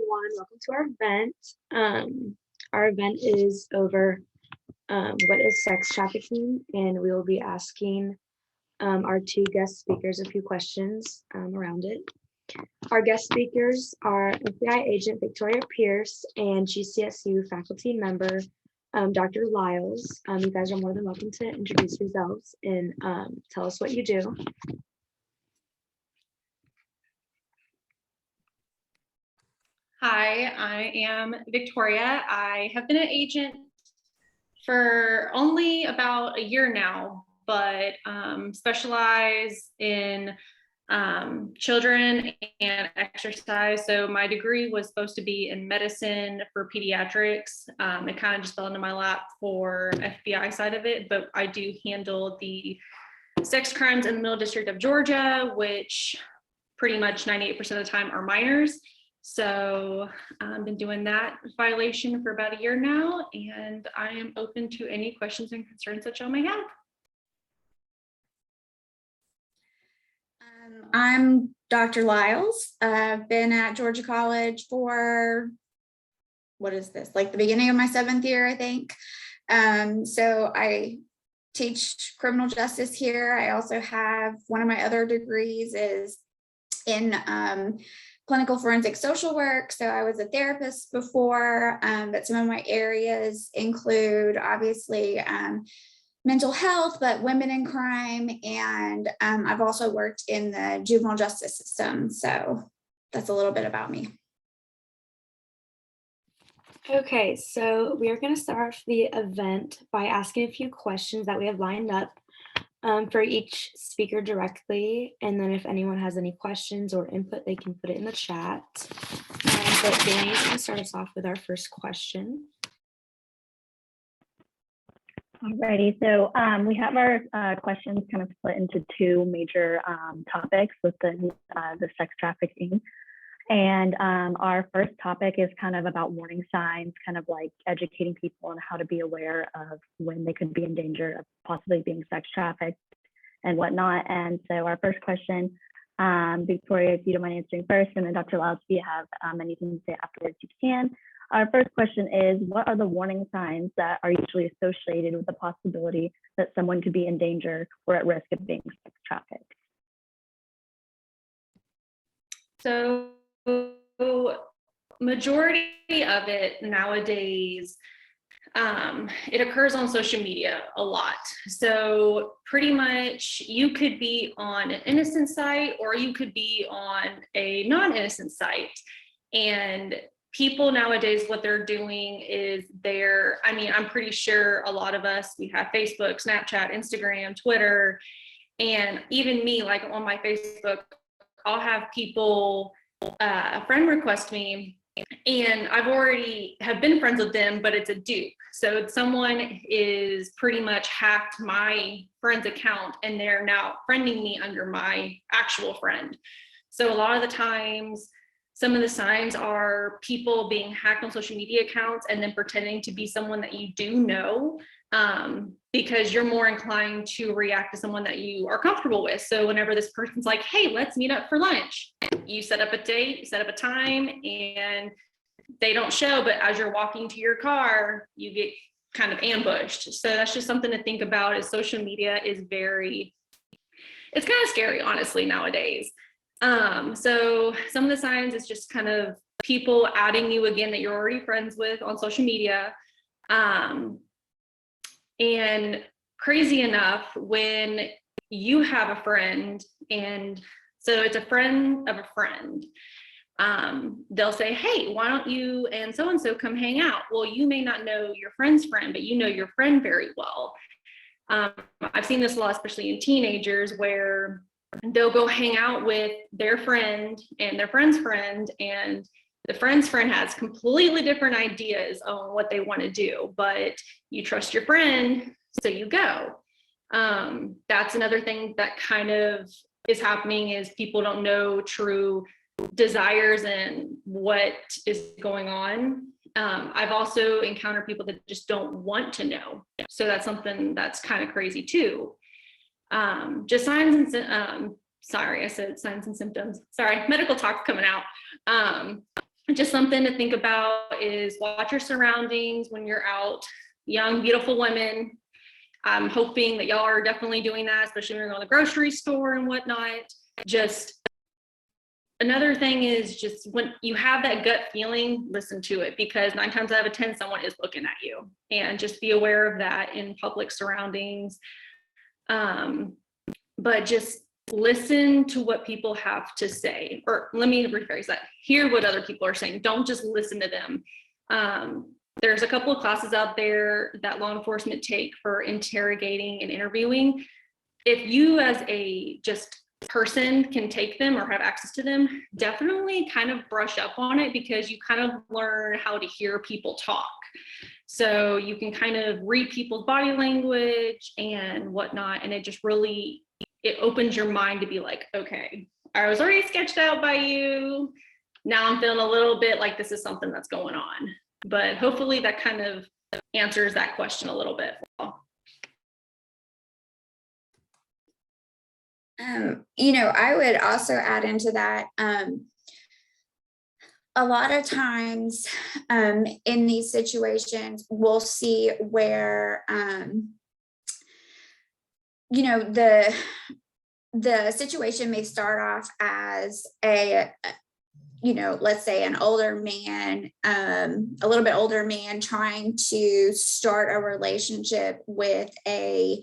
everyone. Welcome to our event. Our event is over what is sex trafficking, and we will be asking our two guest speakers a few questions around it. Our guest speakers are FBI agent Victoria Pearce and GCSU faculty member Dr. Liles. You guys are more than welcome to introduce yourselves and tell us what you do. Hi, I am Victoria. I have been an agent for only about a year now, but specialize in children and exercise. So my degree was supposed to be in medicine for pediatrics. It kind of just fell into my lap for FBI side of it, but I do handle the sex crimes in the Middle District of Georgia, which pretty much 98% of the time are minors. So I've been doing that violation for about a year now, and I am open to any questions and concerns that y'all may have. I'm Dr. Liles. I've been at Georgia College for, what is this, like the beginning of my 7th year, I think. So I teach criminal justice here. I also have one of my other degrees is in clinical forensic social work. So I was a therapist before, but some of my areas include obviously mental health, but women in crime. And I've also worked in the juvenile justice system. So that's a little bit about me. Okay, so we are going to start off the event by asking a few questions that we have lined up for each speaker directly. And then if anyone has any questions or input, they can put it in the chat. But Dani is going to start us off with our first question. Alrighty, so we have our questions kind of split into two major topics within the sex trafficking. And our first topic is kind of about warning signs, kind of like educating people on how to be aware of when they could be in danger of possibly being sex trafficked and whatnot. And so our first question, Victoria, if you don't mind answering first, and then Dr. Liles, if you have anything to say afterwards, you can. Our first question is, what are the warning signs that are usually associated with the possibility that someone could be in danger or at risk of being sex trafficked? So majority of it nowadays, it occurs on social media a lot. So pretty much you could be on an innocent site or you could be on a non-innocent site. And people nowadays, what they're doing is I'm pretty sure a lot of us, we have Facebook, Snapchat, Instagram, Twitter, and even me, like on my Facebook, I'll have people friend request me, and I've already have been friends with them, but it's a dupe. So someone is pretty much hacked my friend's account and they're now friending me under my actual friend. So a lot of the times, some of the signs are people being hacked on social media accounts and then pretending to be someone that you do know, because you're more inclined to react to someone that you are comfortable with. So whenever this person's like, hey, let's meet up for lunch, you set up a date, you set up a time, and they don't show, but as you're walking to your car, you get kind of ambushed. So that's just something to think about, is social media is it's kind of scary, honestly, nowadays. So some of the signs is just kind of people adding you again that you're already friends with on social media. And crazy enough, when you have a friend, and so it's a friend of a friend, they'll say, hey, why don't you and so come hang out? Well, you may not know your friend's friend, but you know your friend very well. I've seen this a lot, especially in teenagers, where they'll go hang out with their friend and their friend's friend, and the friend's friend has completely different ideas on what they want to do, but you trust your friend, so you go. That's another thing that kind of is happening, is people don't know true desires and what is going on. I've also encountered people that just don't want to know. So that's something that's kind of crazy too. Just signs and sorry, I said signs and symptoms. Sorry, medical talk's coming out. just something to think about is watch your surroundings when you're out, young, beautiful women. I'm hoping that y'all are definitely doing that, especially when you're going to the grocery store and whatnot. Just another thing is just when you have that gut feeling, listen to it, because 9 times out of 10, someone is looking at you, and just be aware of that in public surroundings. But just listen to what people have to say, or let me rephrase that. Hear what other people are saying. Don't just listen to them. There's a couple of classes out there that law enforcement take for interrogating and interviewing. If you as a just person can take them or have access to them, definitely kind of brush up on it, because you kind of learn how to hear people talk. So you can kind of read people's body language and whatnot, and it just really, it opens your mind to be like, okay, I was already sketched out by you. Now I'm feeling a little bit like this is something that's going on. But hopefully that kind of answers that question a little bit. You know, I would also add into that, a lot of times in these situations, we'll see where, you know, the situation may start off as a, you know, let's say an older man, a little bit older man trying to start a relationship with a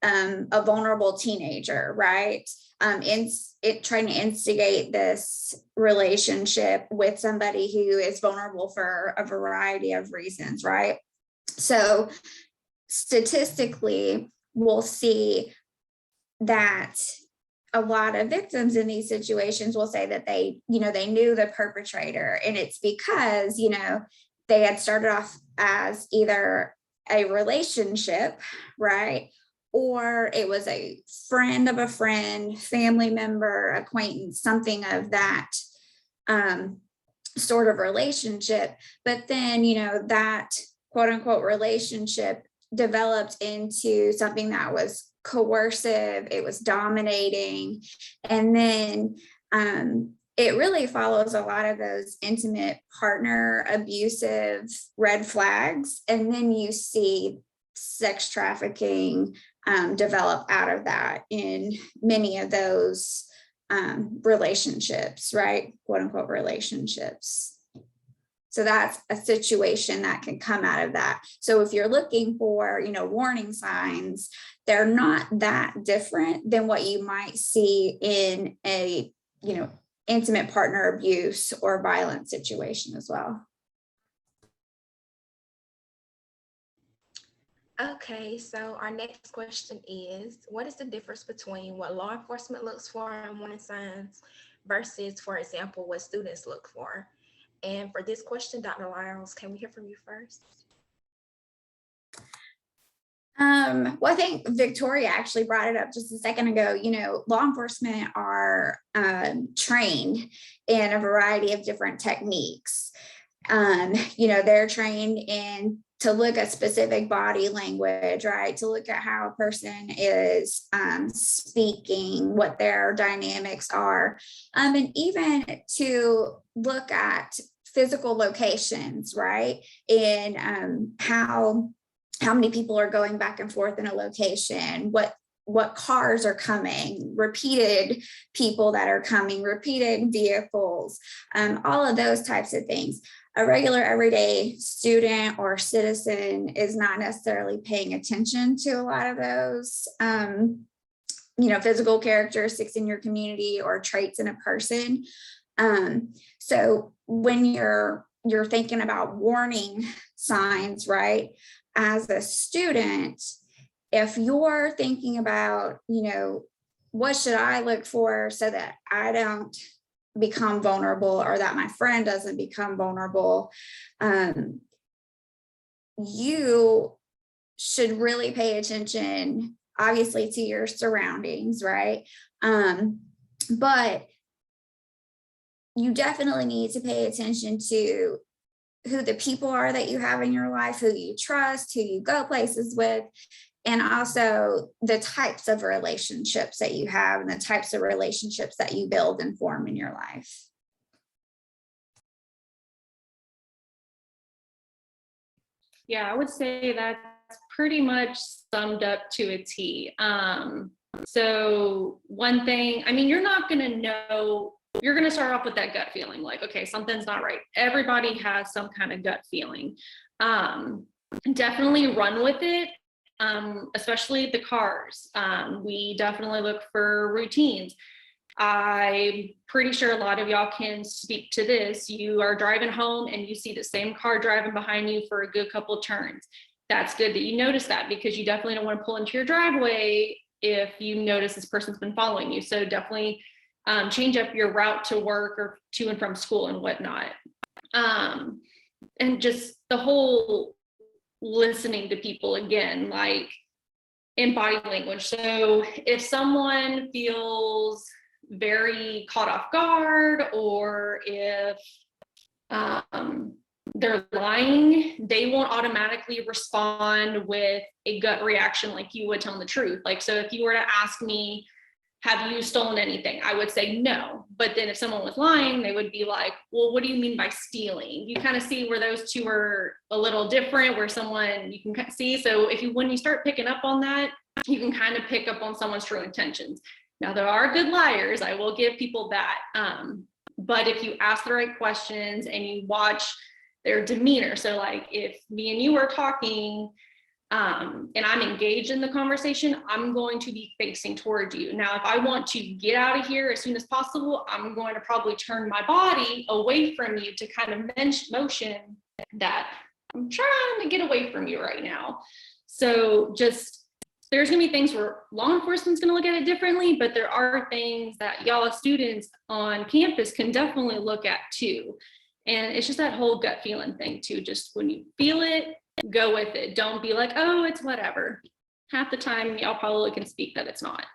vulnerable teenager, right? Trying to instigate this relationship with somebody who is vulnerable for a variety of reasons, right? So statistically, we'll see that a lot of victims in these situations will say that they, you know, they knew the perpetrator, and it's because, you know, they had started off as either a relationship, right? Or it was a friend of a friend, family member, acquaintance, something of that sort of relationship. But then, you know, that quote unquote relationship developed into something that was coercive, it was dominating. And then it really follows a lot of those intimate partner abusive red flags. And then you see sex trafficking develop out of that in many of those relationships, right? Quote unquote relationships. So that's a situation that can come out of that. So if you're looking for, you know, warning signs, they're not that different than what you might see in a, you know, intimate partner abuse or violent situation as well. Okay, so our next question is, what is the difference between what law enforcement looks for in warning signs versus, for example, what students look for? And for this question, Dr. Liles, can we hear from you first? Well, I think Victoria actually brought it up just a second ago. You know, law enforcement are trained in a variety of different techniques. You know, they're trained in to look at specific body language, right? To look at how a person is speaking, what their dynamics are, and even to look at physical locations, right? And how many people are going back and forth in a location, what cars are coming, repeated people that are coming, repeated vehicles, all of those types of things. A regular everyday student or citizen is not necessarily paying attention to a lot of those, you know, physical characteristics in your community or traits in a person. So when you're thinking about warning signs, right, as a student, if you're thinking about, you know, what should I look for so that I don't become vulnerable or that my friend doesn't become vulnerable, you should really pay attention, obviously, to your surroundings, right? But you definitely need to pay attention to who the people are that you have in your life, who you trust, who you go places with, and also the types of relationships that you have and the types of relationships that you build and form in your life. Yeah, I would say that's pretty much summed up to a T. So one thing, I mean, you're not going to know, you're going to start off with that gut feeling like, okay, something's not right. Everybody has some kind of gut feeling. Definitely run with it, especially the cars. We definitely look for routines. I'm pretty sure a lot of y'all can speak to this. You are driving home and you see the same car driving behind you for a good couple of turns. That's good that you notice that, because you definitely don't want to pull into your driveway if you notice this person's been following you. So definitely change up your route to work or to and from school and whatnot. And just the whole listening to people again, like in body language. So if someone feels very caught off guard, or if they're lying, they won't automatically respond with a gut reaction like you would telling the truth. Like, so if you were to ask me, have you stolen anything? I would say no. But then if someone was lying, they would be like, well, what do you mean by stealing? You kind of see where those two are a little different, where someone you can see. So when you start picking up on that, you can kind of pick up on someone's true intentions. Now, there are good liars. I will give people that. But if you ask the right questions and you watch their demeanor, so like if me and you are talking and I'm engaged in the conversation, I'm going to be facing towards you. Now, if I want to get out of here as soon as possible, I'm going to probably turn my body away from you to kind of motion that I'm trying to get away from you right now. So just, there's going to be things where law enforcement's going to look at it differently, but there are things that y'all as students on campus can definitely look at too. And it's just that whole gut feeling thing too. Just when you feel it, go with it. Don't be like, oh, it's whatever. Half the time, y'all probably can speak that it's not.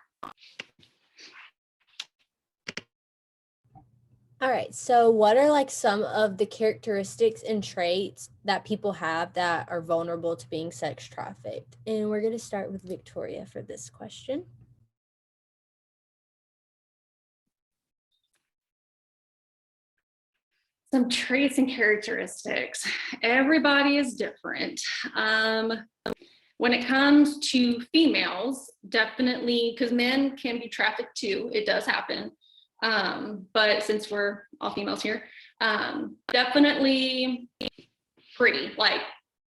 All right, so what are like some of the characteristics and traits that people have that are vulnerable to being sex trafficked? And we're going to start with Victoria for this question. Some traits and characteristics. Everybody is different. When it comes to females, definitely, because men can be trafficked too. It does happen. But since we're all females here, definitely pretty, like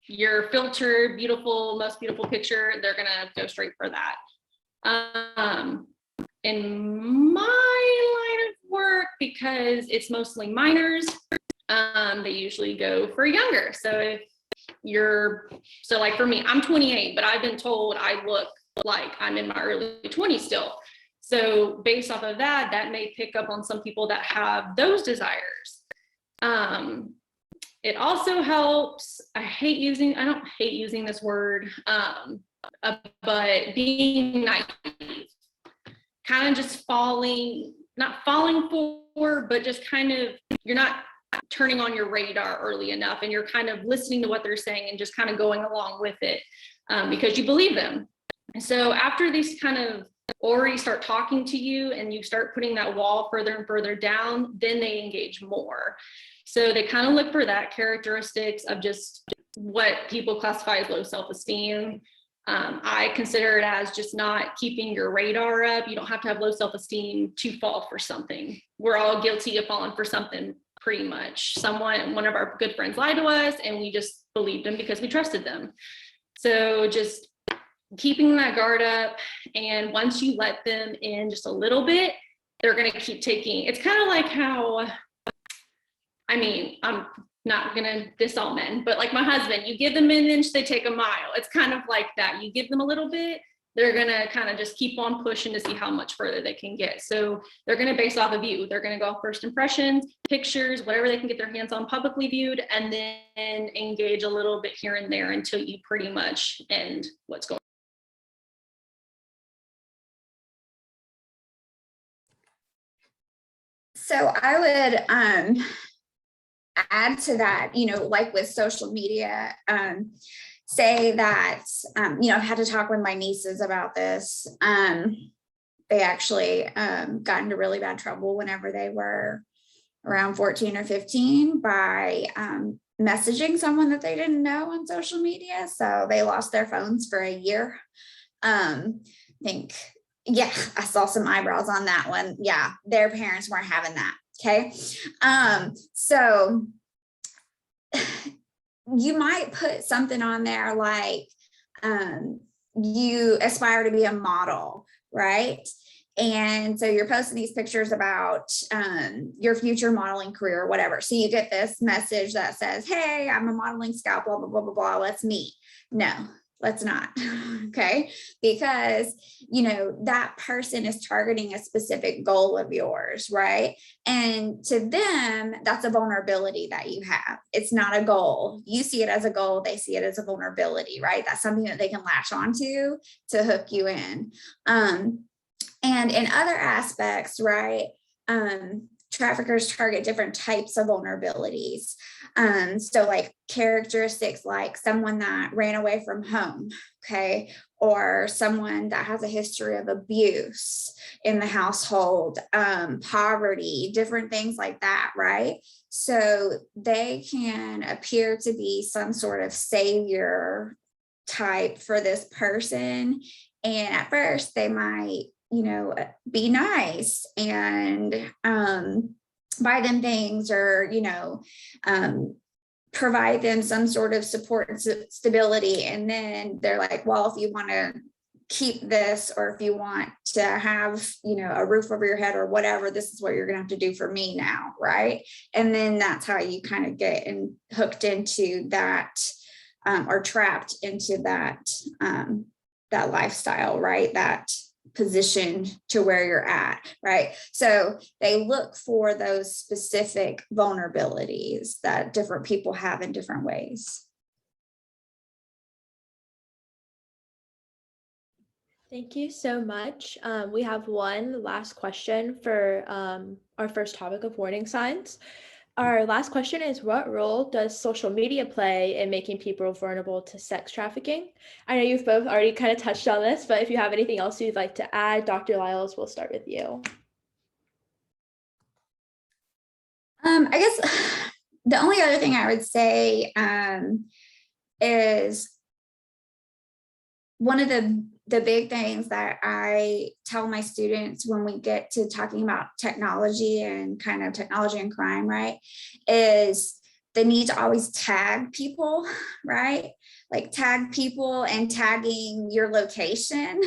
your filtered, beautiful, most beautiful picture, they're gonna go straight for that. In my line of work, because it's mostly minors, they usually go for younger. So so like for me, I'm 28, but I've been told I look like I'm in my early 20s still. So based off of that, that may pick up on some people that have those desires. It also helps, I don't hate using this word, but being naive, kind of just not falling for, but just kind of, you're not turning on your radar early enough, and you're kind of listening to what they're saying and just kind of going along with it because you believe them. So after these kind of already start talking to you and you start putting that wall further and further down, then they engage more. So they kind of look for that characteristics of just what people classify as low self-esteem. I consider it as just not keeping your radar up. You don't have to have low self-esteem to fall for something. We're all guilty of falling for something pretty much. One of our good friends lied to us and we just believed them because we trusted them. So just keeping that guard up, and once you let them in just a little bit, they're going to keep taking. It's kind of like how, I mean, I'm not going to diss all men, but like my husband, you give them an inch, they take a mile. It's kind of like that. You give them a little bit, they're going to kind of just keep on pushing to see how much further they can get. So they're going to base off of you. They're going to go off first impressions, pictures, whatever they can get their hands on publicly viewed, and then engage a little bit here and there until you pretty much end what's going on. So I would add to that, like with social media, say that, I've had to talk with my nieces about this. They actually got into really bad trouble whenever they were around 14 or 15 by messaging someone that they didn't know on social media. So they lost their phones for a year. I think, yeah, I saw some eyebrows on that one. Yeah, their parents weren't having that. Okay. So you might put something on there like, you aspire to be a model, right? And so you're posting these pictures about your future modeling career or whatever. So you get this message that says, hey, I'm a modeling scout, blah, blah, blah, blah, blah. Let's meet. No, let's not. Okay. Because, you know, that person is targeting a specific goal of yours, right? And to them, that's a vulnerability that you have. It's not a goal. You see it as a goal. They see it as a vulnerability, right? That's something that they can latch onto to hook you in. And in other aspects, right, traffickers target different types of vulnerabilities. So like characteristics like someone that ran away from home, okay, or someone that has a history of abuse in the household, poverty, different things like that, right? So they can appear to be some sort of savior type for this person. And at first they might, you know, be nice and buy them things or, you know, provide them some sort of support and stability. And then they're like, well, if you want to keep this, or if you want to have, you know, a roof over your head or whatever, this is what you're going to have to do for me now. Right. And then that's how you kind of get hooked into that or trapped into that, that lifestyle, right? That position to where you're at, right? So they look for those specific vulnerabilities that different people have in different ways. Thank you so much. We have one last question for our first topic of warning signs. Our last question is, what role does social media play in making people vulnerable to sex trafficking? I know you've both already kind of touched on this, but if you have anything else you'd like to add, Dr. Liles, we'll start with you. I guess the only other thing I would say is one of the big things that I tell my students when we get to talking about technology and kind of technology and crime, right, is the need to always tag people, right? Like tag people and tagging your location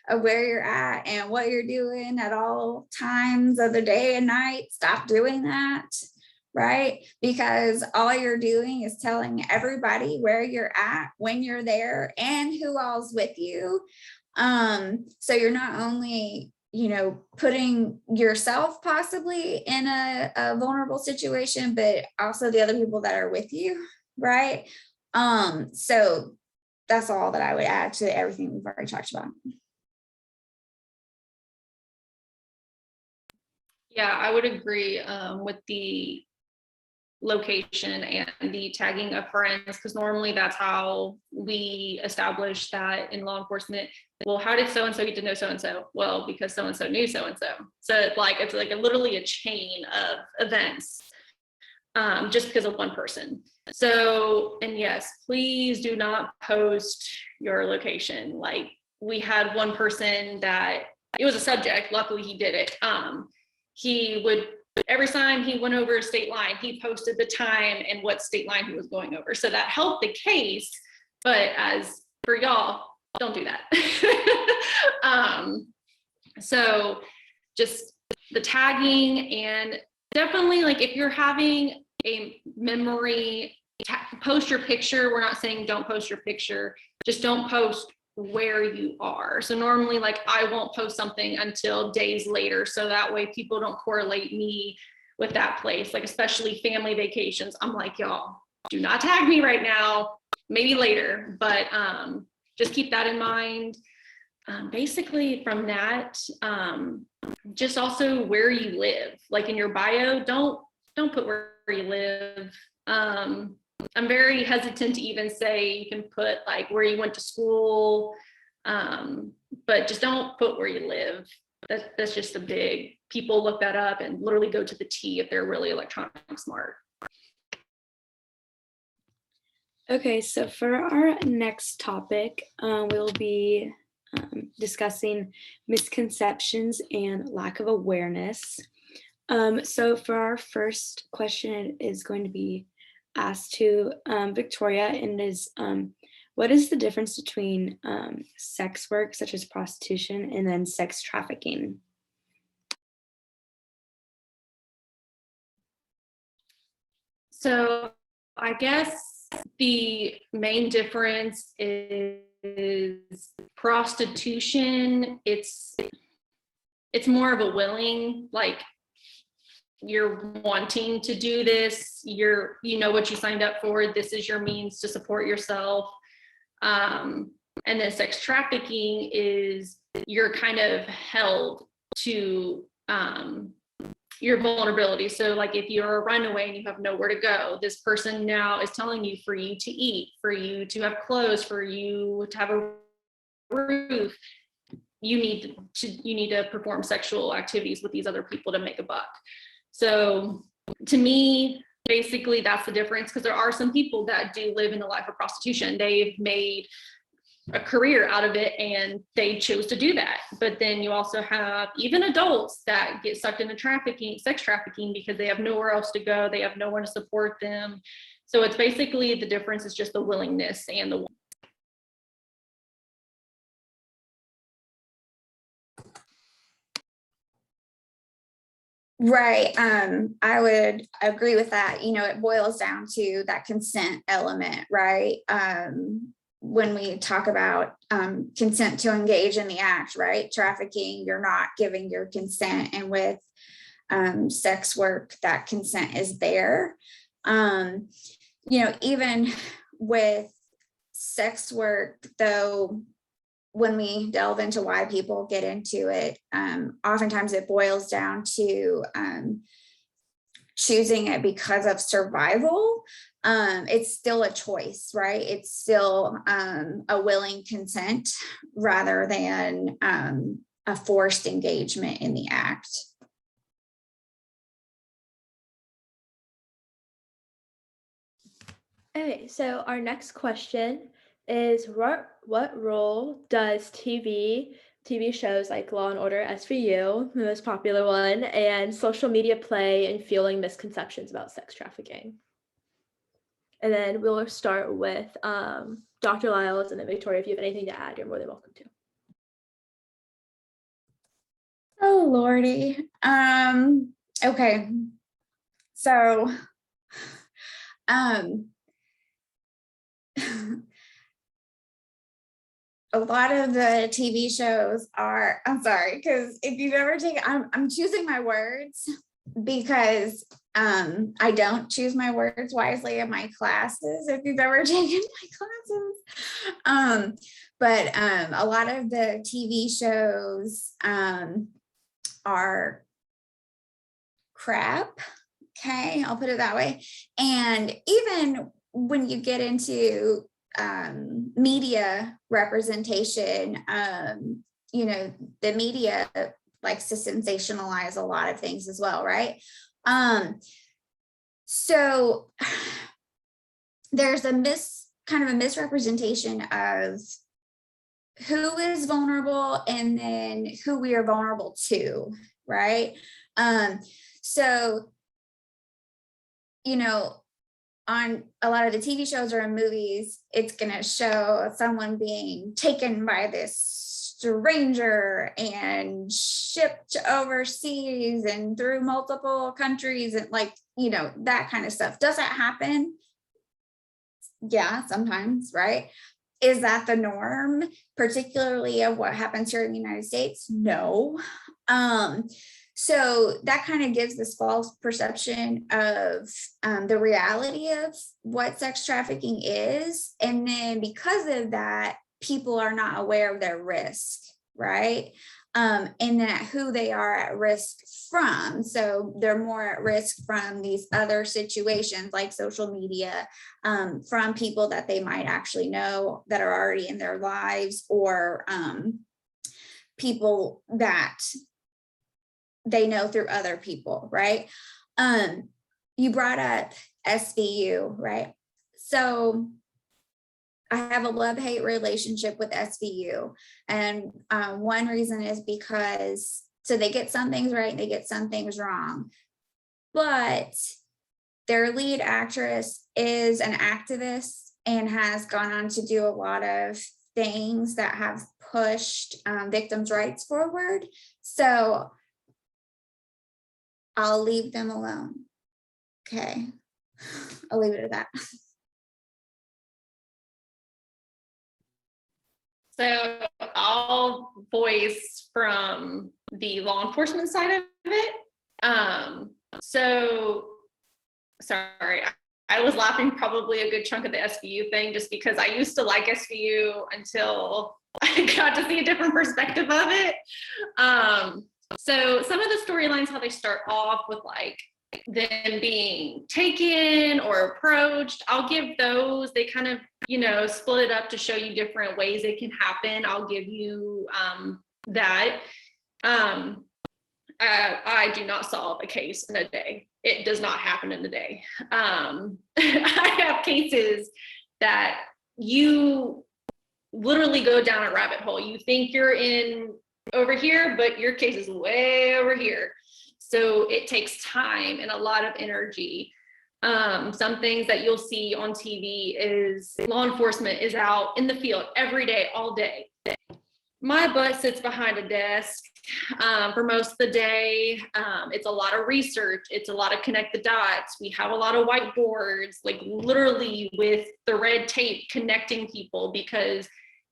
of where you're at and what you're doing at all times of the day and night. Stop doing that. Right? Because all you're doing is telling everybody where you're at, when you're there, and who all's with you. So you're not only, you know, putting yourself possibly in a vulnerable situation, but also the other people that are with you, right? So that's all that I would add to everything we've already talked about. Yeah, I would agree with the location and the tagging of friends, because normally that's how we establish that in law enforcement. Well, how did so-and-so get to know so-and-so? Well, because so-and-so knew so-and-so. So it's like literally a chain of events just because of one person. So, and yes, please do not post your location. Like we had one person that it was a subject, luckily he did it. He would, every time he went over a state line, he posted the time and what state line he was going over. So that helped the case. But as for y'all, don't do that. So just the tagging, and definitely like if you're having a memory, post your picture. We're not saying don't post your picture, just don't post where you are. So normally like I won't post something until days later, so that way people don't correlate me with that place, like especially family vacations. I'm like, y'all do not tag me right now, maybe later, but just keep that in mind. Basically from that, just also where you live, like in your bio, don't put where you live. I'm very hesitant to even say you can put like where you went to school, but just don't put where you live. That's just a big, people look that up and literally go to the T if they're really electronic smart. Okay, so for our next topic, we'll be discussing misconceptions and lack of awareness. So for our first question, it is going to be asked to Victoria, and is what is the difference between sex work, such as prostitution, and then sex trafficking? So I guess the main difference is prostitution. It's more of a willing, like you're wanting to do this, you know what you signed up for, this is your means to support yourself. And then sex trafficking is you're kind of held to your vulnerability. So like if you're a runaway and you have nowhere to go, this person now is telling you for you to eat, for you to have clothes, for you to have a roof, you need to perform sexual activities with these other people to make a buck. So to me, basically that's the difference, because there are some people that do live in the life of prostitution. They've made a career out of it and they chose to do that. But then you also have even adults that get sucked into sex trafficking, because they have nowhere else to go, they have no one to support them. So it's basically, the difference is just the willingness and the Right. I would agree with that. You know, it boils down to that consent element, right? When we talk about consent to engage in the act, right? Trafficking, you're not giving your consent. And with sex work, that consent is there. You know, even with sex work, though, when we delve into why people get into it, oftentimes it boils down to choosing it because of survival. It's still a choice, right? It's still a willing consent rather than a forced engagement in the act. Okay, so our next question is what role does TV shows like Law and Order SVU, the most popular one, and social media play in fueling misconceptions about sex trafficking? And then we'll start with Dr. Liles, and then Victoria, if you have anything to add, you're more than welcome to. Oh Lordy. Okay. So a lot of the TV shows are, I'm sorry, because if you've ever taken, I'm choosing my words because I don't choose my words wisely in my classes, if you've ever taken my classes. But a lot of the TV shows are crap. Okay, I'll put it that way. And even when you get into media representation, you know, the media likes to sensationalize a lot of things as well, right? So there's a kind of a misrepresentation of who is vulnerable and then who we are vulnerable to, right? So, you know, on a lot of the TV shows or in movies, it's going to show someone being taken by this stranger and shipped overseas and through multiple countries and like, you know, that kind of stuff. Does that happen? Yeah, sometimes, right? Is that the norm, particularly of what happens here in the United States? No. So that kind of gives this false perception of the reality of what sex trafficking is. And then because of that, people are not aware of their risk, right? And then who they are at risk from. So they're more at risk from these other situations like social media, from people that they might actually know that are already in their lives, or people that they know through other people, right? You brought up SVU, right? So I have a love-hate relationship with SVU. And one reason is because, so they get some things right, they get some things wrong. But their lead actress is an activist and has gone on to do a lot of things that have pushed victims' rights forward. So I'll leave them alone. Okay, I'll leave it at that. So I'll voice from the law enforcement side of it. So, sorry, I was laughing probably a good chunk of the SVU thing just because I used to like SVU until I got to see a different perspective of it. So some of the storylines, how they start off with like them being taken or approached, I'll give those. They kind of, you know, split it up to show you different ways it can happen. I'll give you that. I do not solve a case in a day. It does not happen in a day. I have cases that you literally go down a rabbit hole. You think you're in over here, but your case is way over here. So it takes time and a lot of energy. Some things that you'll see on TV is law enforcement is out in the field every day, all day. My butt sits behind a desk for most of the day. It's a lot of research. It's a lot of connect the dots. We have a lot of whiteboards, like literally with the red tape connecting people, because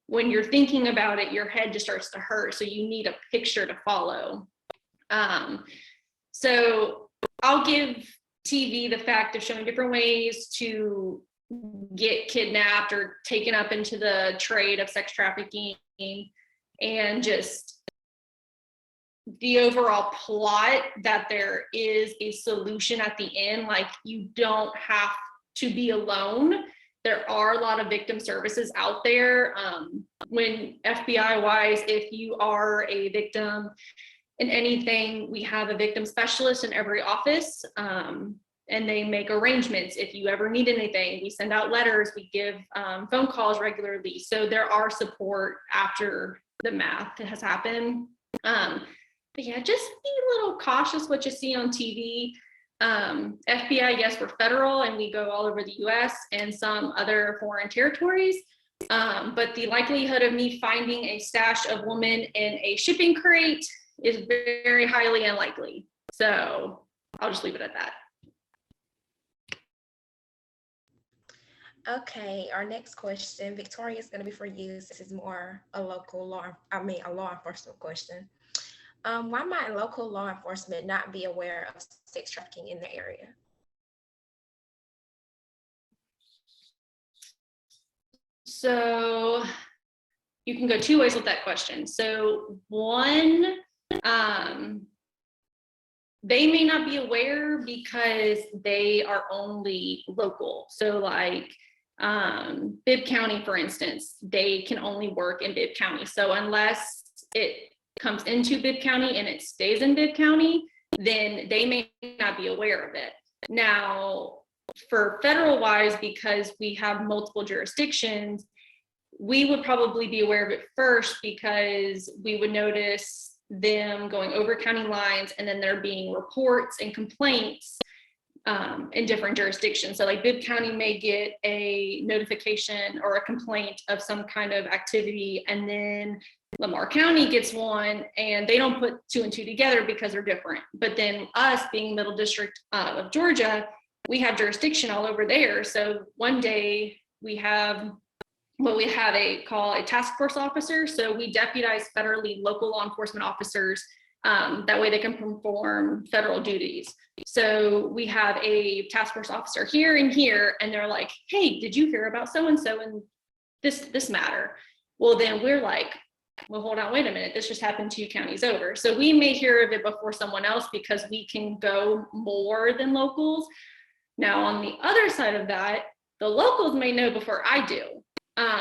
when you're thinking about it, your head just starts to hurt. So you need a picture to follow. So I'll give TV the fact of showing different ways to get kidnapped or taken up into the trade of sex trafficking, and just the overall plot that there is a solution at the end. Like, you don't have to be alone. There are a lot of victim services out there. When FBI wise, if you are a victim in anything, we have a victim specialist in every office, and they make arrangements. If you ever need anything, we send out letters, we give phone calls regularly. So there are support after the math has happened. But yeah, just be a little cautious what you see on TV. FBI, yes, we're federal and we go all over the US and some other foreign territories. But the likelihood of me finding a stash of women in a shipping crate is very highly unlikely. So I'll just leave it at that. Okay, our next question, Victoria, is going to be for you. This is more a law enforcement question. Why might local law enforcement not be aware of sex trafficking in the area? So you can go two ways with that question. So one, they may not be aware because they are only local. So like Bibb County, for instance, they can only work in Bibb County. So unless it comes into Bibb County and it stays in Bibb County, then they may not be aware of it. Now, for federal wise, because we have multiple jurisdictions, we would probably be aware of it first, because we would notice them going over county lines and then there being reports and complaints in different jurisdictions. So like Bibb County may get a notification or a complaint of some kind of activity, and then Lamar County gets one, and they don't put two and two together because they're different. But then us being Middle District of Georgia, we have jurisdiction all over there. So one day we have what we have call a task force officer. So we deputize federally local law enforcement officers. That way they can perform federal duties. So we have a task force officer here and here, and they're like, hey, did you hear about so-and-so and this matter? Well, then we're like, well, hold on, wait a minute, this just happened 2 counties over. So we may hear of it before someone else because we can go more than locals. Now, on the other side of that, the locals may know before I do,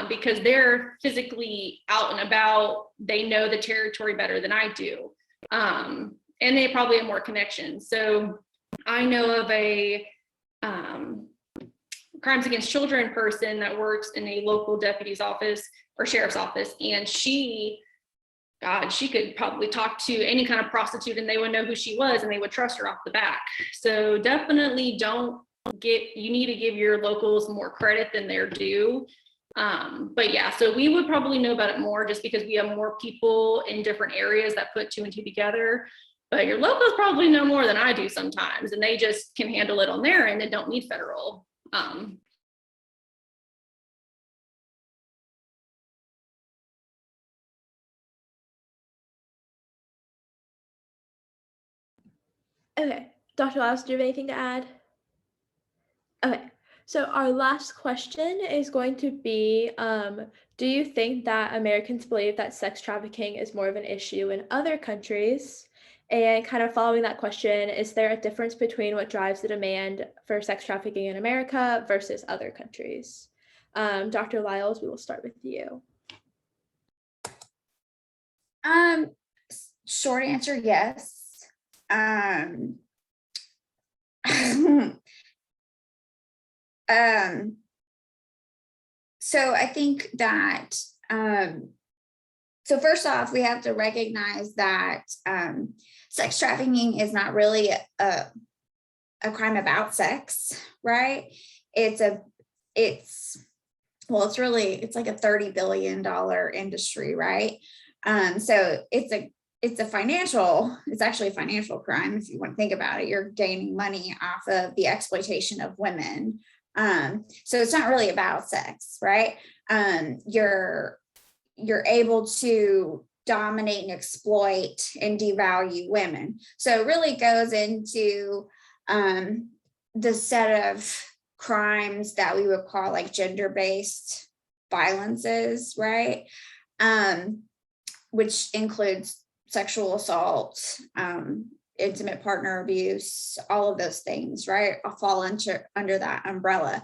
because they're physically out and about. They know the territory better than I do. And they probably have more connections. So I know of a crimes against children person that works in a local deputy's office or sheriff's office, and she could probably talk to any kind of prostitute and they would know who she was and they would trust her off the back. So definitely you need to give your locals more credit than they're due. But yeah, so we would probably know about it more just because we have more people in different areas that put 2 and 2 together. But your locals probably know more than I do sometimes, and they just can handle it on their end and don't need federal. Okay, Dr. Lyles, do you have anything to add? Okay, so our last question is going to be, do you think that Americans believe that sex trafficking is more of an issue in other countries? And kind of following that question, is there a difference between what drives the demand for sex trafficking in America versus other countries? Dr. Lyles, we will start with you. Short answer, yes. So I think that, so first off, we have to recognize that sex trafficking is not really a crime about sex, right? It's like a $30 billion industry, right? So it's actually a financial crime. If you want to think about it, you're gaining money off of the exploitation of women. So it's not really about sex, right? You're able to dominate and exploit and devalue women. So it really goes into the set of crimes that we would call like gender-based violences, right? Which includes sexual assault, intimate partner abuse, all of those things, right? I'll fall under that umbrella.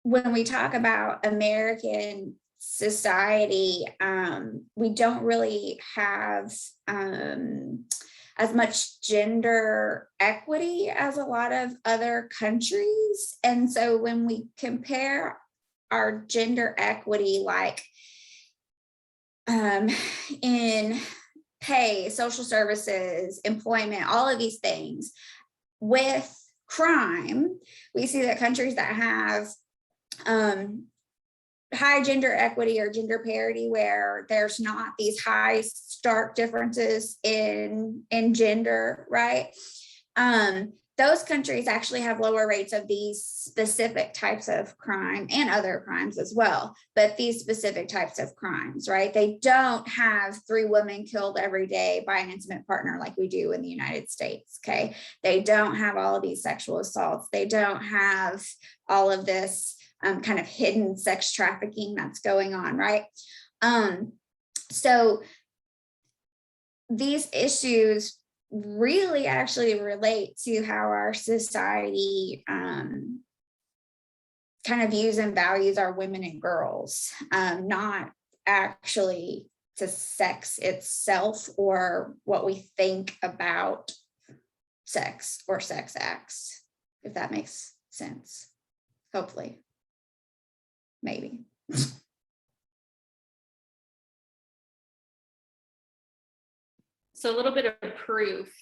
When we talk about American society, we don't really have as much gender equity as a lot of other countries. And so when we compare our gender equity, like in pay, social services, employment, all of these things, with crime, we see that countries that have high gender equity or gender parity, where there's not these high stark differences in gender, right? Those countries actually have lower rates of these specific types of crime and other crimes as well, but these specific types of crimes, right? They don't have 3 women killed every day by an intimate partner like we do in the United States, okay? They don't have all of these sexual assaults. They don't have all of this kind of hidden sex trafficking that's going on, right? So these issues really actually relate to how our society kind of views and values our women and girls, not actually to sex itself or what we think about sex or sex acts, if that makes sense. Hopefully, maybe. So a little bit of proof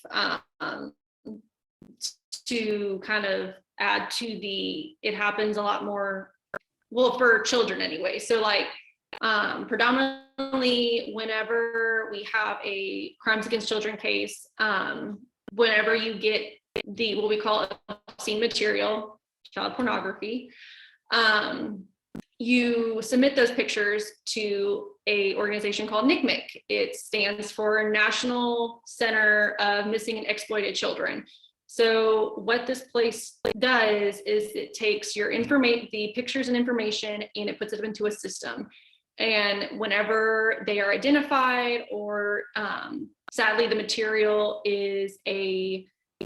to kind of add to it happens a lot more, well, for children anyway. So like predominantly whenever we have a crimes against children case, whenever you get what we call obscene material, child pornography, you submit those pictures to a organization called NCMEC. It stands for National Center of Missing and Exploited Children. So what this place does is it takes your the pictures and information, and it puts it into a system. And whenever they are identified, or sadly the material is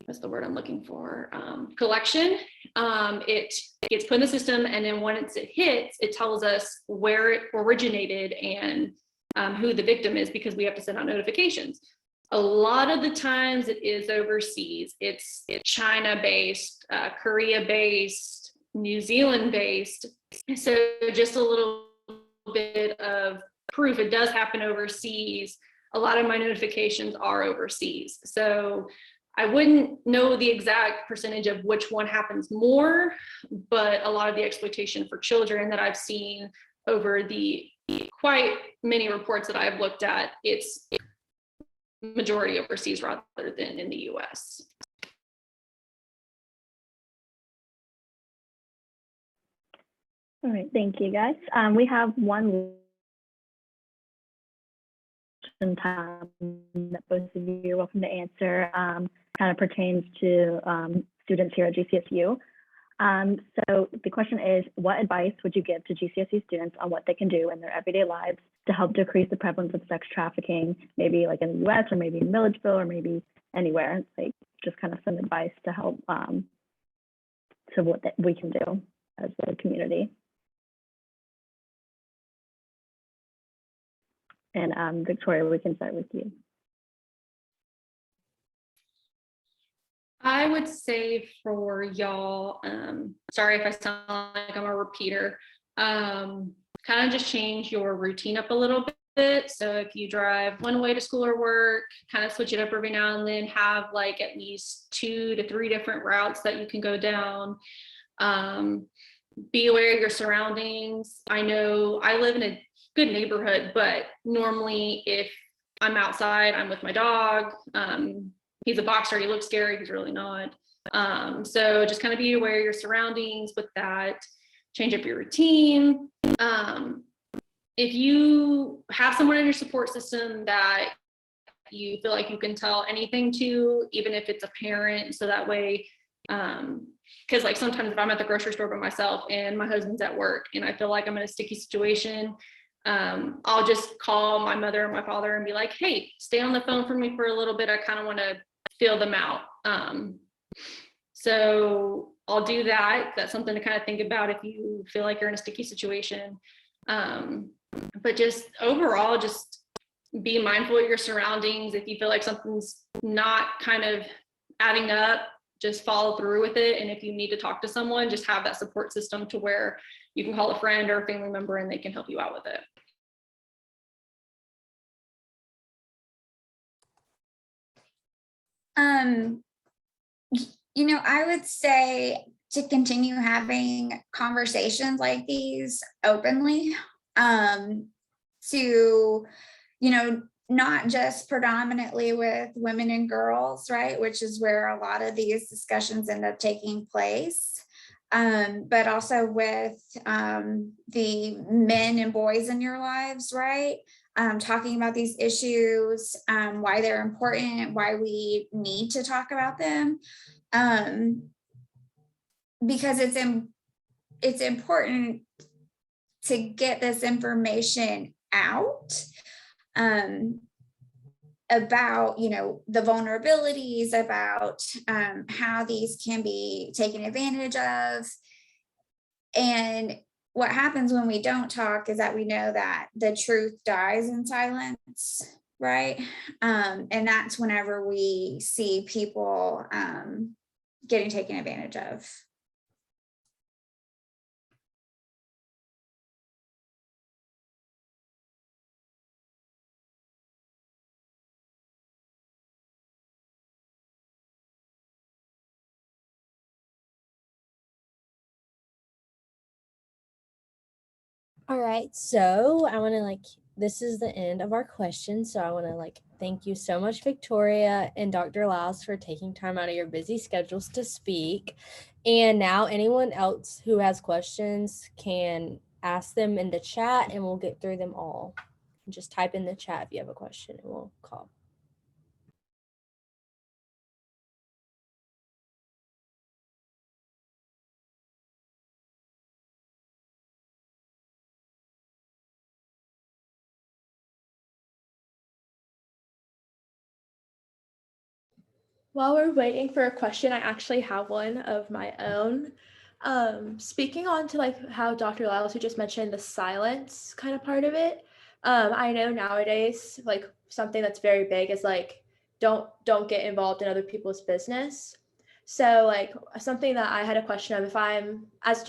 what's the word I'm looking for? Collection. It gets put in the system, and then once it hits, it tells us where it originated and who the victim is, because we have to send out notifications. A lot of the times it is overseas. It's China-based, Korea-based, New Zealand-based. So just a little bit of proof it does happen overseas. A lot of my notifications are overseas. So I wouldn't know the exact percentage of which one happens more, but a lot of the exploitation for children that I've seen over the quite many reports that I've looked at, it's majority overseas rather than in the US. All right, thank you guys. We have one time that both of you are welcome to answer, kind of pertains to students here at GCSU. So the question is, what advice would you give to GCSU students on what they can do in their everyday lives to help decrease the prevalence of sex trafficking, maybe like in the US or maybe in Milledgeville or maybe anywhere, like just kind of some advice to help to what we can do as a community. And Victoria, we can start with you. I would say for y'all, sorry if I sound like I'm a repeater, kind of just change your routine up a little bit. So if you drive one way to school or work, kind of switch it up every now and then, have like at least 2 to 3 different routes that you can go down. Be aware of your surroundings. I know I live in a good neighborhood, but normally if I'm outside, I'm with my dog. He's a boxer, he looks scary, he's really not. So just kind of be aware of your surroundings with that, change up your routine. If you have someone in your support system that you feel like you can tell anything to, even if it's a parent, so that way, because like sometimes if I'm at the grocery store by myself and my husband's at work and I feel like I'm in a sticky situation, I'll just call my mother or my father and be like, hey, stay on the phone for me for a little bit. I kind of want to feel them out. So I'll do that. That's something to kind of think about if you feel like you're in a sticky situation. But just overall, just be mindful of your surroundings. If you feel like something's not kind of adding up, just follow through with it. And if you need to talk to someone, just have that support system to where you can call a friend or a family member and they can help you out with it. You know, I would say to continue having conversations like these openly, to, you know, not just predominantly with women and girls, right, which is where a lot of these discussions end up taking place, but also with the men and boys in your lives, right? Talking about these issues, why they're important, why we need to talk about them, because it's important to get this information out about, you know, the vulnerabilities, about how these can be taken advantage of. And what happens when we don't talk is that we know that the truth dies in silence, right? And that's whenever we see people getting taken advantage of. All right, so I want to this is the end of our questions. So I want to thank you so much, Victoria and Dr. Liles, for taking time out of your busy schedules to speak. And now anyone else who has questions can ask them in the chat and we'll get through them all. Just type in the chat if you have a question and we'll call. While we're waiting for a question, I actually have one of my own. Speaking on to how Dr. Liles, who just mentioned the silence kind of part of it, I know nowadays, something that's very big is don't get involved in other people's business. So like something that I had a question of, if I'm at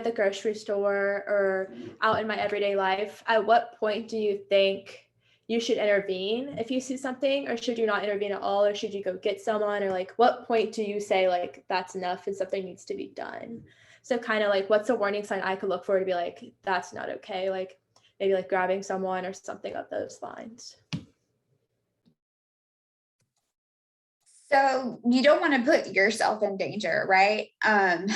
the grocery store or out in my everyday life, at what point do you think you should intervene if you see something, or should you not intervene at all, or should you go get someone, or like what point do you say like that's enough and something needs to be done? So kind of like, what's a warning sign I could look for to be like, that's not okay, like maybe like grabbing someone or something of those lines? So you don't want to put yourself in danger, right? And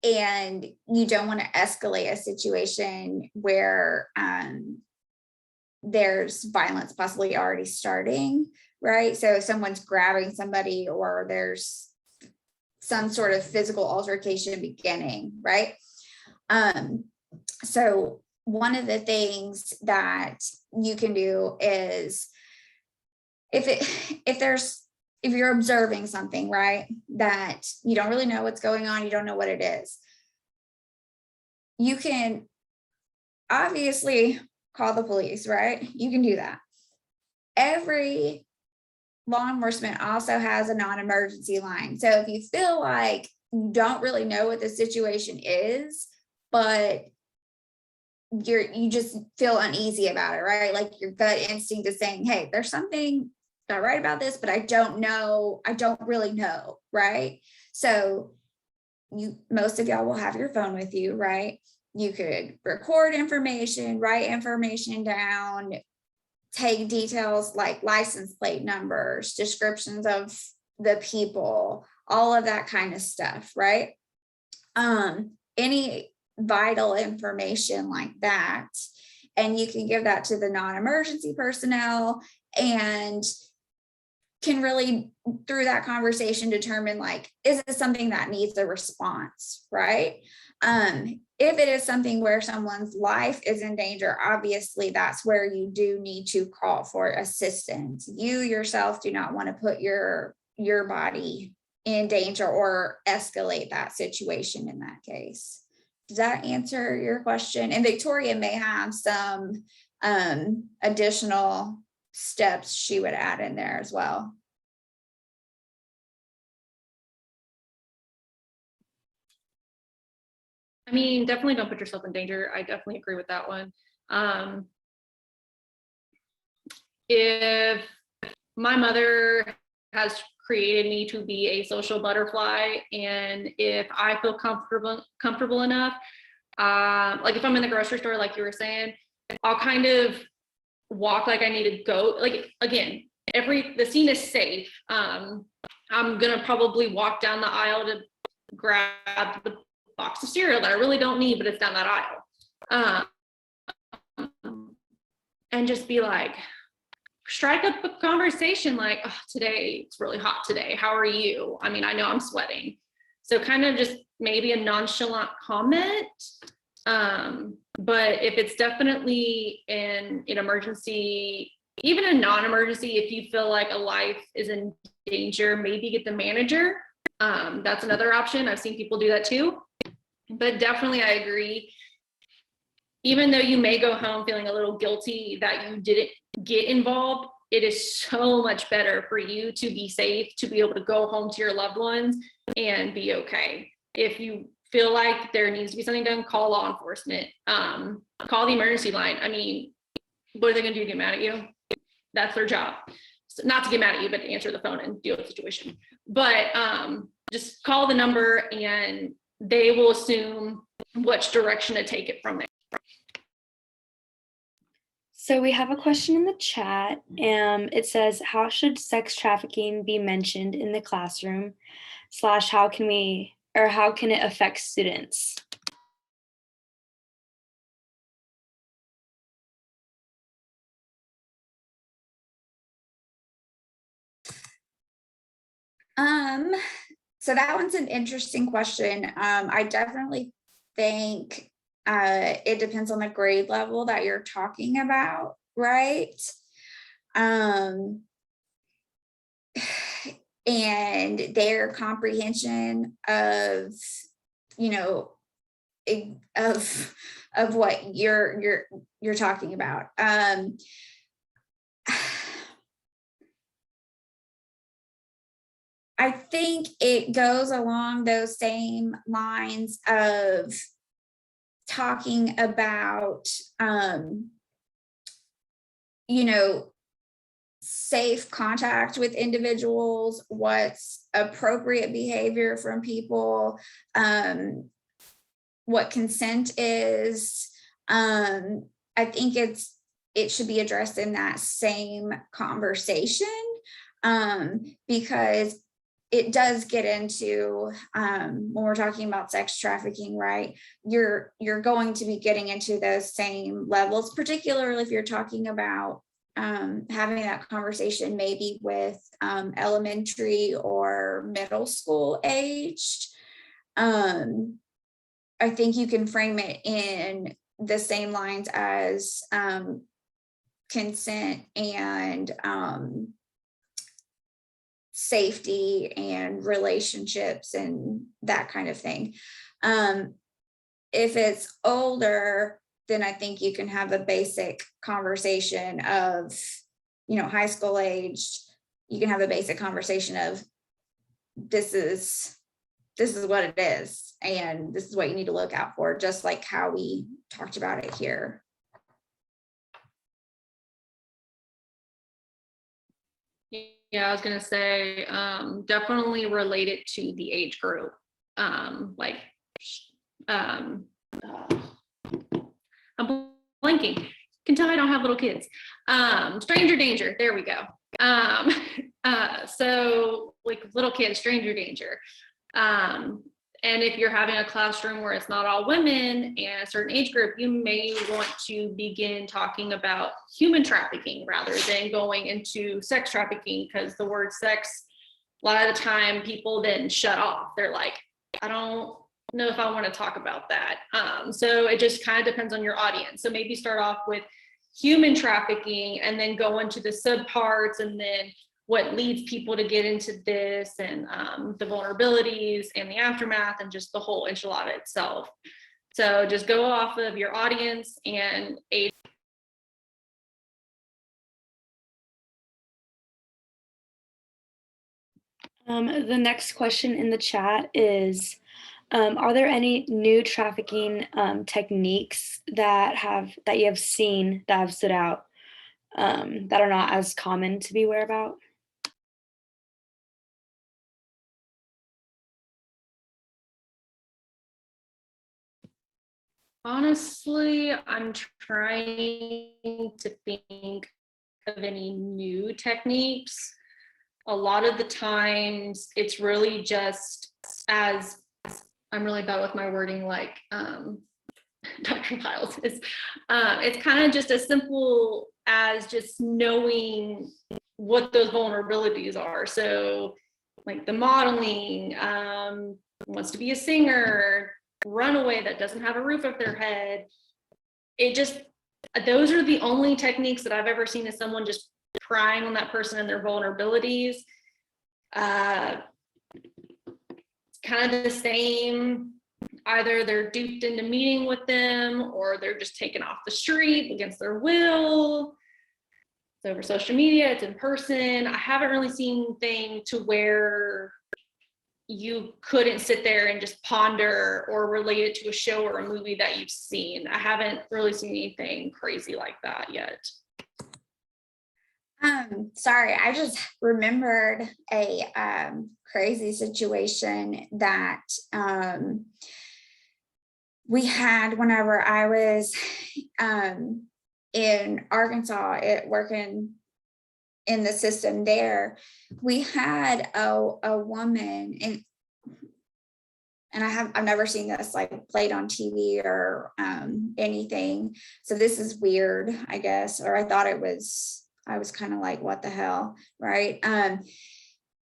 you don't want to escalate a situation where there's violence possibly already starting, right? So if someone's grabbing somebody or there's some sort of physical altercation beginning, right? So one of the things that you can do is if you're observing something, right, that you don't really know what's going on, you don't know what it is, you can obviously call the police, right? You can do that. Every law enforcement also has a non-emergency line. So if you feel like you don't really know what the situation is, but you just feel uneasy about it, right? Like your gut instinct is saying, hey, there's something not right about this, but I don't really know, right? So most of y'all will have your phone with you, right? You could record information, write information down, take details like license plate numbers, descriptions of the people, all of that kind of stuff, right? Any vital information like that. And you can give that to the non-emergency personnel and can really, through that conversation, determine like, is it something that needs a response, right? If it is something where someone's life is in danger, obviously that's where you do need to call for assistance. You yourself do not want to put your body in danger or escalate that situation in that case. Does that answer your question? And Victoria may have some additional steps she would add in there as well. I mean, definitely don't put yourself in danger. I definitely agree with that one. If my mother has created me to be a social butterfly, and if I feel comfortable enough, like if I'm in the grocery store, like you were saying, I'll kind of walk like I need to go. Like again, the scene is safe. I'm gonna probably walk down the aisle to grab the box of cereal that I really don't need, but it's down that aisle. And just be like, strike up a conversation like, oh, today it's really hot today. How are you? I mean, I know I'm sweating. So kind of just maybe a nonchalant comment. But if it's definitely an emergency, even a non-emergency, if you feel like a life is in danger, maybe get the manager. That's another option. I've seen people do that too. But definitely I agree. Even though you may go home feeling a little guilty that you didn't get involved, it is so much better for you to be safe, to be able to go home to your loved ones and be okay. If you feel like there needs to be something done, call law enforcement, call the emergency line. I mean, what are they gonna do, get mad at you? That's their job. So not to get mad at you, but to answer the phone and deal with the situation. But just call the number and they will assume which direction to take it from there. So we have a question in the chat. It says, how should sex trafficking be mentioned in the classroom / how can it affect students? So that one's an interesting question. I definitely think it depends on the grade level that you're talking about, right? And their comprehension of, of what you're talking about. I think it goes along those same lines of talking about, you know, safe contact with individuals, what's appropriate behavior from people, what consent is. I think it should be addressed in that same conversation, because it does get into, when we're talking about sex trafficking, right? You're going to be getting into those same levels, particularly if you're talking about having that conversation maybe with elementary or middle school aged. I think you can frame it in the same lines as consent and safety and relationships and that kind of thing. If it's older, then I think you can have a basic conversation of, you know, high school aged. You can have a basic conversation of this is what it is, and this is what you need to look out for, just like how we talked about it here. Yeah, I was gonna say, definitely related to the age group. I'm blanking. You can tell I don't have little kids. Stranger danger, there we go. So like little kids, stranger danger. And if you're having a classroom where it's not all women and a certain age group, you may want to begin talking about human trafficking rather than going into sex trafficking, because the word sex, a lot of the time people then shut off. They're like, I don't know if I want to talk about that. So it just kind of depends on your audience. So maybe start off with human trafficking and then go into the subparts, and then what leads people to get into this, and the vulnerabilities and the aftermath and just the whole enchilada itself. So just go off of your audience and age. The next question in the chat is, are there any new trafficking techniques that you have seen that have stood out, that are not as common to be aware about? Honestly, I'm trying to think of any new techniques. A lot of the times it's really just, as I'm really bad with my wording, like Dr. Liles is, it's kind of just as simple as just knowing what those vulnerabilities are. So like the modeling, wants to be a singer, runaway that doesn't have a roof over their head. It just, those are the only techniques that I've ever seen as someone just prying on that person and their vulnerabilities. It's kind of the same. Either they're duped into meeting with them, or they're just taken off the street against their will. It's over social media, it's in person. I haven't really seen anything to where you couldn't sit there and just ponder or relate it to a show or a movie that you've seen. I haven't really seen anything crazy like that yet. Sorry, I just remembered a crazy situation that we had whenever I was in Arkansas working in the system there. We had a woman, and I've never seen this like played on TV or anything. So this is weird, I guess, or I thought it was. I was kind of like, what the hell, right? It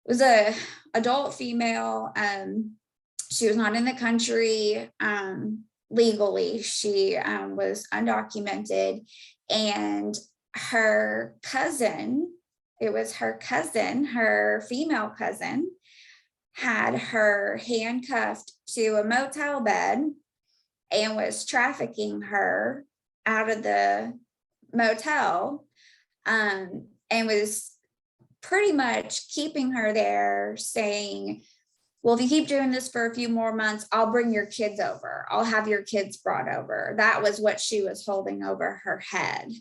was a adult female. She was not in the country legally. She was undocumented, and her cousin, it was her cousin, her female cousin, had her handcuffed to a motel bed and was trafficking her out of the motel, and was pretty much keeping her there, saying, well, if you keep doing this for a few more months, I'll bring your kids over. I'll have your kids brought over. That was what she was holding over her head.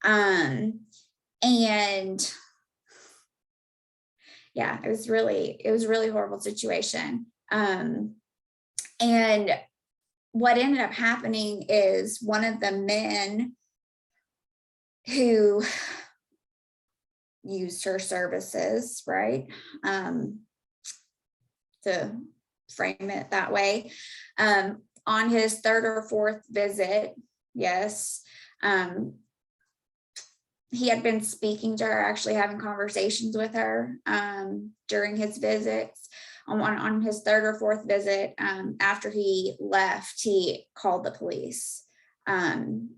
And yeah, it was really horrible situation. And what ended up happening is one of the men who used her services, right? To frame it that way, on his third or fourth visit, yes, he had been speaking to her, actually having conversations with her during his visits. On his third or fourth visit, after he left, he called the police and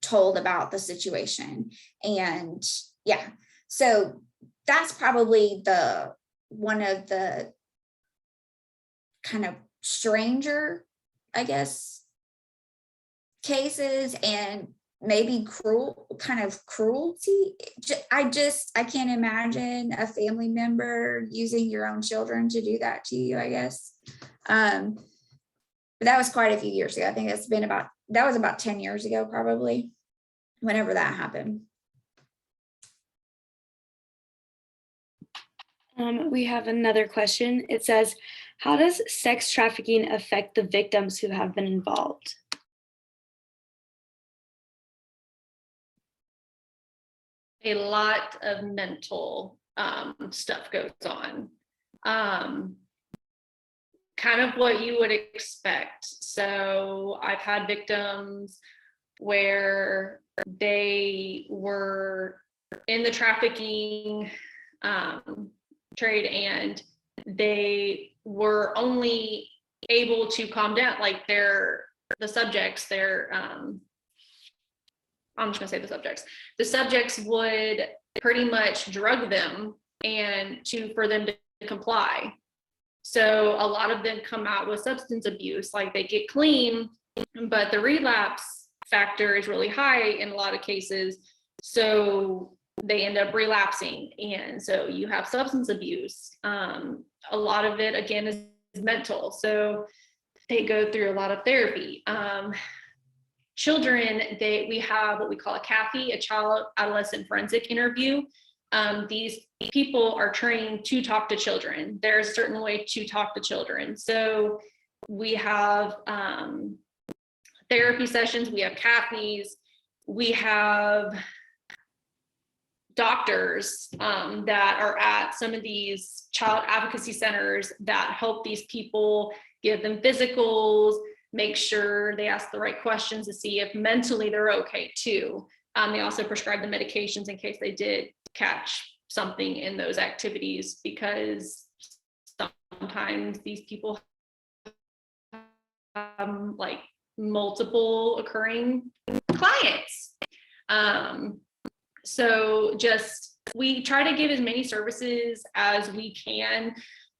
told about the situation. And yeah, so that's probably one of the kind of stranger, I guess, cases, and maybe cruelty. I can't imagine a family member using your own children to do that to you, I guess. But that was quite a few years ago. I think that was about 10 years ago, probably, whenever that happened. We have another question. It says, how does sex trafficking affect the victims who have been involved? A lot of mental stuff goes on. Kind of what you would expect. So I've had victims where they were in the trafficking trade, and they were only able to calm down, like the subjects would pretty much drug them for them to comply. So a lot of them come out with substance abuse, like they get clean, but the relapse factor is really high in a lot of cases. So they end up relapsing. And so you have substance abuse. A lot of it, again, is mental. So they go through a lot of therapy. Children, we have what we call a CAFI, a child adolescent forensic interview. These people are trained to talk to children. There's a certain way to talk to children. So we have therapy sessions, we have CAFIs, we have doctors that are at some of these child advocacy centers that help these people, give them physicals, make sure they ask the right questions to see if mentally they're okay too. They also prescribe the medications in case they did catch something in those activities, because sometimes these people have like multiple occurring clients. So we try to give as many services as we can.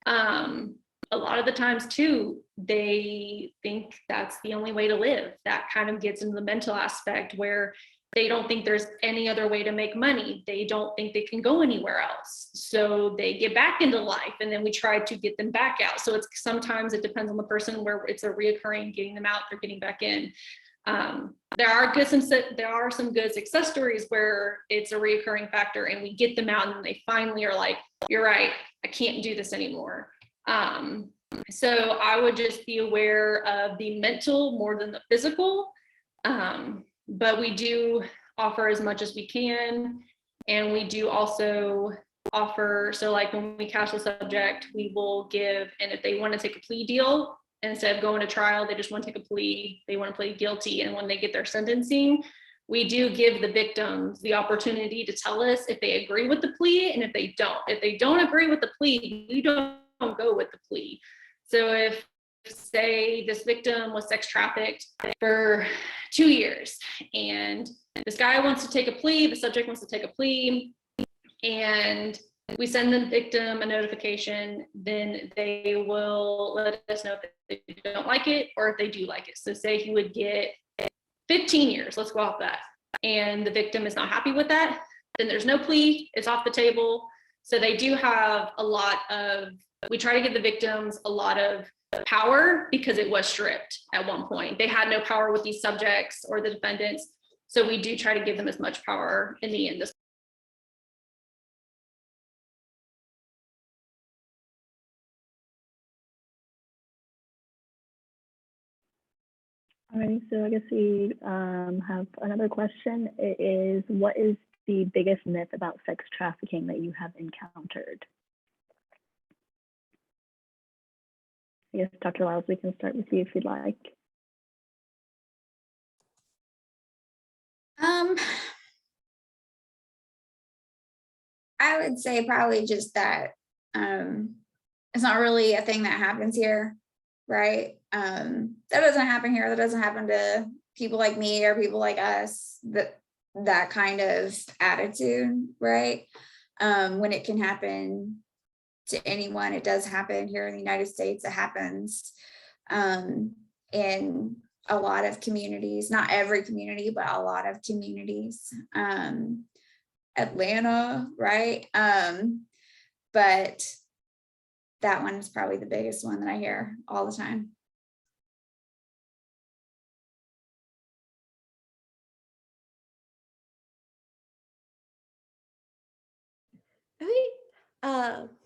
A lot of the times too, they think that's the only way to live. That kind of gets into the mental aspect where they don't think there's any other way to make money. They don't think they can go anywhere else. So they get back into life, and then we try to get them back out. So sometimes it depends on the person, where it's a reoccurring, getting them out, they're getting back in. There are some good success stories where it's a reoccurring factor and we get them out and they finally are like, you're right, I can't do this anymore. So I would just be aware of the mental more than the physical. But we do offer as much as we can. And we do also offer, so like when we catch the subject, we will give, and if they want to take a plea deal, instead of going to trial, they just want to take a plea, they want to plead guilty. And when they get their sentencing, we do give the victims the opportunity to tell us if they agree with the plea and if they don't. If they don't agree with the plea, we don't go with the plea. So if, say, this victim was sex trafficked for 2 years and this guy wants to take a plea, the subject wants to take a plea, and we send the victim a notification, then they will let us know if they don't like it or if they do like it. So say he would get 15 years, let's go off that, and the victim is not happy with that, then there's no plea, it's off the table. So they do have a lot of, we try to give the victims a lot of power because it was stripped at one point. They had no power with these subjects or the defendants. So we do try to give them as much power in the end. All right, so I guess we have another question. It is, what is the biggest myth about sex trafficking that you have encountered? I guess Dr. Liles, we can start with you if you'd like. I would say probably just that it's not really a thing that happens here, right? That doesn't happen here. That doesn't happen to people like me or people like us, that kind of attitude, right? When it can happen to anyone, it does happen here in the United States. It happens in a lot of communities, not every community, but a lot of communities. Atlanta, right? But that one is probably the biggest one that I hear all the time.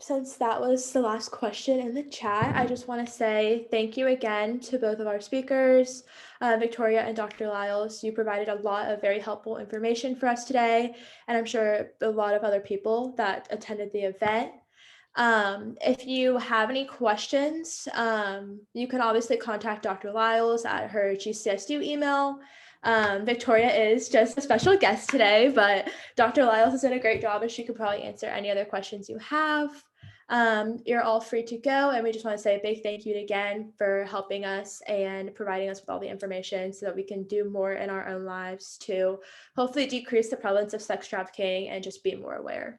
Since that was the last question in the chat, I just want to say thank you again to both of our speakers, Victoria and Dr. Liles. You provided a lot of very helpful information for us today, and I'm sure a lot of other people that attended the event. If you have any questions, you can obviously contact Dr. Liles at her GC2Y email. Victoria is just a special guest today, but Dr. Liles has done a great job and she could probably answer any other questions you have. You're all free to go, and we just want to say a big thank you again for helping us and providing us with all the information so that we can do more in our own lives to hopefully decrease the prevalence of sex trafficking and just be more aware.